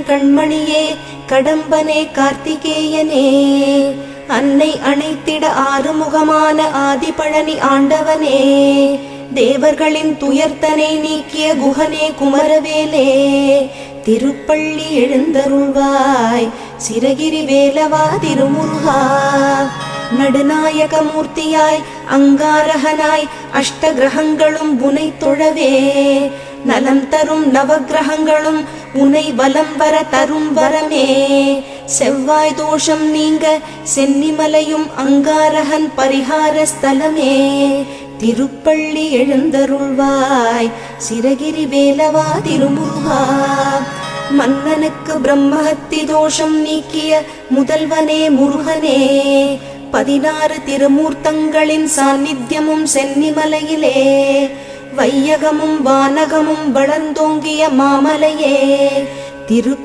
கண்மணியே கடம்பனே கார்த்திகேயனே அன்னை அணைத்திட ஆறுமுகமான ஆதிபழனி ஆண்டவனே தேவர்களின் துயர்த்தனை நீக்கிய குகனே குமரவேலே திருப்பள்ளி எழுந்தருள்வாய் சிரகிரி வேலவா திருமுருகா நடுநாயக மூர்த்தியாய் அங்காரகனாய் அஷ்ட கிரகங்களும் உனை தொழவே நலம் தரும் நவகிரகங்களும் உனை வலம் வர தரும் வரமே செவ்வாய் தோஷம் நீங்க சென்னிமலையும் அங்காரகன் பரிகார ஸ்தலமே திருப்பள்ளி எழுந்தருள்வாய் சிரகிரி வேலவா திருமுருகா மன்னனுக்கு பிரம்மஹத்தி தோஷம் நீக்கிய முதல்வனே முருகனே 16 திருமூர்த்தங்களின் சாநித்தியமும் சென்னிமலையிலே வையகமும் வானகமும் வளர்ந்தோங்கிய மாமலையே திரு